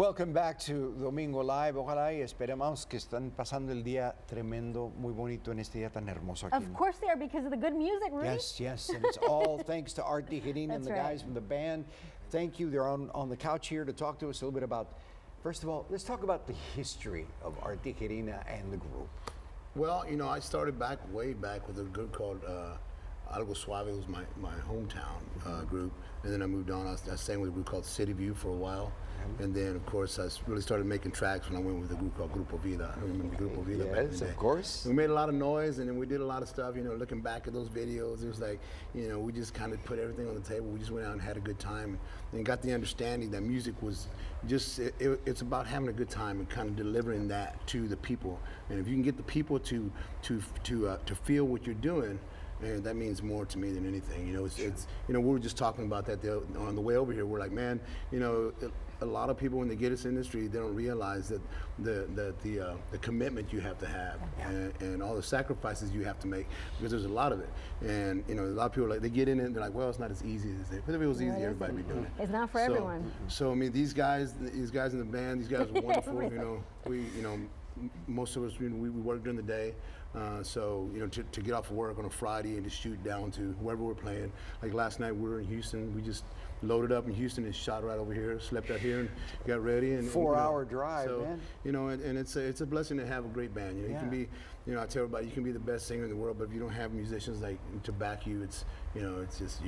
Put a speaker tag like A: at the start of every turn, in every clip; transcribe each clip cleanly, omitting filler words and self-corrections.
A: Welcome back to Domingo Live. Ojalá y esperamos que están pasando el día tremendo, muy bonito en este día tan hermoso aquí.
B: Of course they are, because of the good music, Rudy.
A: Yes, yes, and it's all thanks to Art Tigerina and the guys from the band. Thank you. They're on the couch here to talk to us a little bit about, first of all, let's talk about the history of Art Tigerina and the group.
C: Well, you know, I started way back with a group called Algo Suave. It was my hometown group, and then I moved on. I sang with a group called City View for a while, and then of course I really started making tracks when I went with a group called Grupo Vida. I remember Grupo Vida back in the day.
A: Yes, of course.
C: We made a lot of noise, and then we did a lot of stuff. You know, looking back at those videos, it was like, you know, we just kind of put everything on the table. We just went out and had a good time, and got the understanding that music was just it's about having a good time and kind of delivering that to the people. And if you can get the people to feel what you're doing, man, that means more to me than anything. You know, it's you know, we were just talking about that on the way over here. We're like, man, you know, a lot of people when they get this industry, they don't realize that the commitment you have to have and all the sacrifices you have to make, because there's a lot of it. And you know, a lot of people like, they get in it and they're like, well, it's not as easy as they. But if it was easy, everybody would be doing it.
B: It's not for everyone.
C: So I mean, these guys in the band, these guys are wonderful. You know, most of us, we work during the day, so you know, to get off of work on a Friday and to shoot down to wherever we're playing. Like last night we were in Houston, we just loaded up in Houston and shot right over here, slept out here and got ready. And
A: 4-hour drive,
C: so,
A: man.
C: You know, and it's a blessing to have a great band. You know, you can be, you know, I tell everybody, you can be the best singer in the world, but if you don't have musicians like to back you, it's, you know, it's just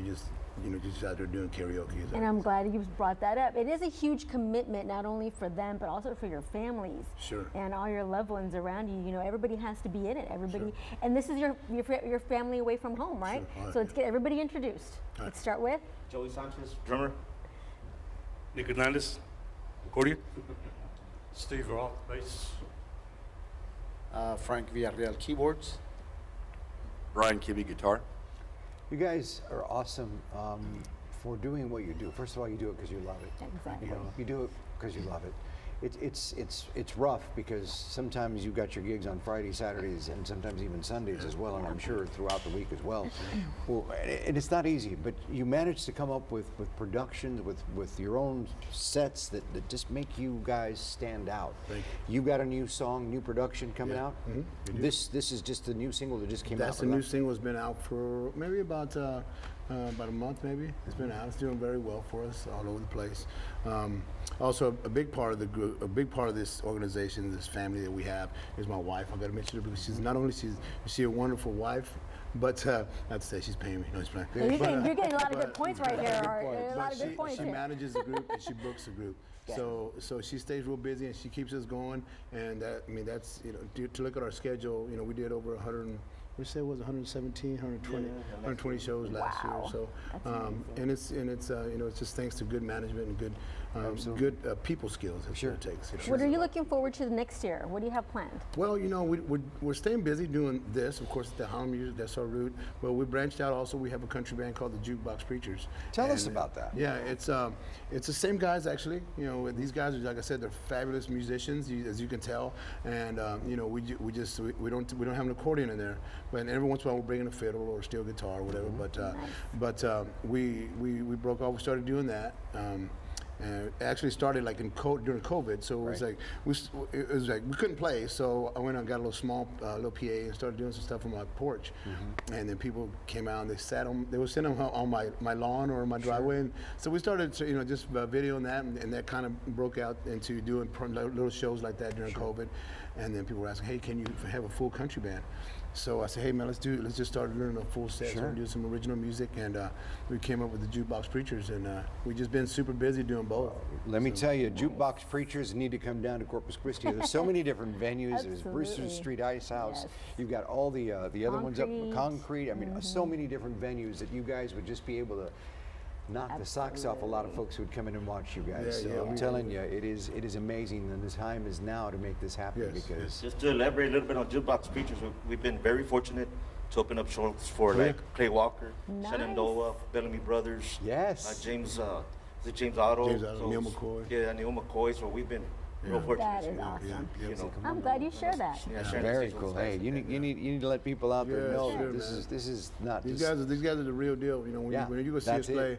C: just out there doing karaoke.
B: And I'm glad you brought that up. It is a huge commitment, not only for them, but also for your families.
C: Sure.
B: And all your loved ones around you. You know, everybody has to be in it. Everybody, and this is your family away from home, right?
C: Sure.
B: So let's get everybody introduced. Let's start with
D: Joey Sanchez, drummer. Nick Hernandez, accordion.
E: Steve Roth, bass.
F: Frank Villarreal, keyboards.
G: Brian Kibbe, guitar.
A: You guys are awesome for doing what you do. First of all, you do it because you love it.
B: Exactly.
A: You know, you do it because you love it. It's rough because sometimes you've got your gigs on Fridays, Saturdays, and sometimes even Sundays as well, and I'm sure throughout the week as well. Well, and it's not easy, but you manage to come up with productions, with your own sets that just make you guys stand out. You've got a new song, new production coming out. This is just the new single that just came out.
C: That's the new single. Has been out for maybe about a month, maybe. It's been out. It's doing very well for us all over the place. Also, a big part of the group, a big part of this organization, this family that we have, is my wife. I got to mention her because she's not only she's a wonderful wife, but not to say she's paying me. No, she's paying.
B: You're getting a lot of good points right here. A lot of good points.
C: She manages the group and she books the group. So she stays real busy and she keeps us going. And that, I mean, that's, you know, to look at our schedule, you know, we did over 100. We say it was 117, 120 shows last year. So, and it's you know, it's just thanks to good management and good people skills. That's what it takes.
B: What are you looking forward to next year? What do you have planned?
C: Well, you know, we're staying busy doing this. Of course, the Harlem music, that's our route. But we branched out. Also, we have a country band called the Jukebox Preachers.
A: Tell us about that.
C: Yeah, it's the same guys actually. You know, these guys are, like I said, they're fabulous musicians, as you can tell. And you know, we don't have an accordion in there. But every once in a while we're bringing a fiddle or a steel guitar or whatever. But we broke off. We started doing that. And it actually started like during COVID, so it was like we couldn't play. So I went and got a little small little PA and started doing some stuff on my porch. And then people came out and they were sitting on my lawn or my driveway. And so we started to, you know, just videoing that, and that kind of broke out into doing little shows like that during COVID. And then people were asking, hey, can you have a full country band? So I said, hey man, let's just start learning a full set, so do some original music, and we came up with the Jukebox Preachers, and we've just been super busy doing both.
A: Let me tell you, Jukebox Preachers need to come down to Corpus Christi. There's so many different venues. There's Brewster Street Ice House. You've got all the other ones up, Concrete. I mean, so many different venues that you guys would just be able to knock the socks off a lot of folks who would come in and watch you guys. So I'm telling you, it is amazing, and the time is now to make this happen. Because
D: just to elaborate a little bit on Jukebox Preachers, we've been very fortunate to open up shows for like Clay Walker, Shenandoah, Bellamy Brothers, James Otto,
C: Neil McCoy.
D: Yeah, Neil McCoy. So we've been real fortunate.
B: That is awesome.
D: You know,
B: I'm glad you share that.
A: Very cool. Hey, you need to let people out there know that this is not
C: these guys are the real deal. You know, when you go see us play,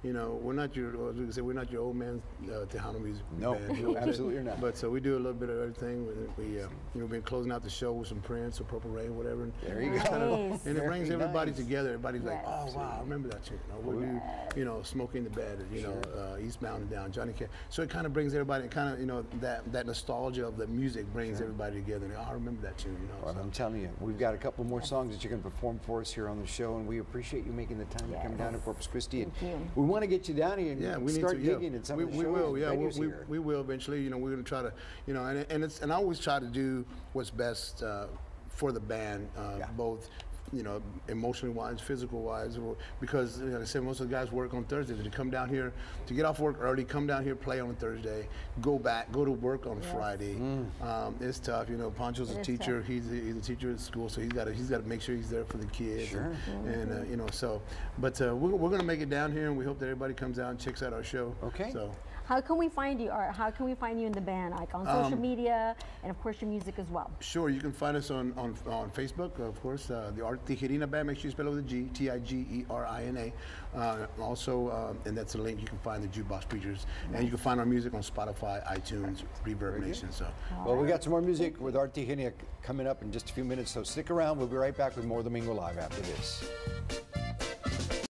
C: you know, we're not your, as we can say, we're not your old man Tejano music
A: No,
C: band. You know,
A: absolutely not.
C: But so we do a little bit of everything. We you know, been closing out the show with some Prince or Purple Rain, whatever. And
A: There you go.
B: Nice.
C: and it brings
A: Very
C: everybody
A: nice.
C: together. Everybody's like,
B: Yes.
C: oh wow, I remember that tune. You know, we do, you know, Smoking the Bed, you know, Eastbound and Down, Johnny Cash. So it kind of brings everybody, kind of, you know, that nostalgia of the music brings everybody together. And, oh, I remember that tune, you know.
A: Well,
C: So.
A: I'm telling you, we've got a couple more songs that you're going to perform for us here on the show, and we appreciate you making the time to come down to Corpus Christi. And
B: Thank you.
A: we want to get you down here and
C: Yeah, we
A: start
C: need to.
A: gigging
C: Yeah,
A: at some
C: we,
A: of the
C: we
A: shows
C: will.
A: and
C: Yeah,
A: venues here.
C: we will eventually. You know, we're going to try to. You know, and I always try to do what's best for the band, both. You know, emotionally wise, physical wise, because like I said, most of the guys work on Thursdays. To come down here, to get off work early, come down here, play on a Thursday, go to work on Friday. It's tough. You know, Pancho's a teacher. He's a teacher at school, so he's got to make sure he's there for the kids.
A: Sure.
C: And you know, so, but we're gonna make it down here, and we hope that everybody comes out and checks out our show.
A: Okay.
C: So.
B: How can we find you, Art? How can we find you in the band? Like on social media, and of course your music as well.
C: Sure, you can find us on Facebook, of course, the Art Tigerina Band. Make sure you spell it with a G, Tigerina. Also, and that's a link. You can find the Jukebox Preachers, and you can find our music on Spotify, iTunes, Reverb Nation. So.
A: Well, we got some more music with Art Tigerina coming up in just a few minutes, so stick around. We'll be right back with more Domingo Live after this.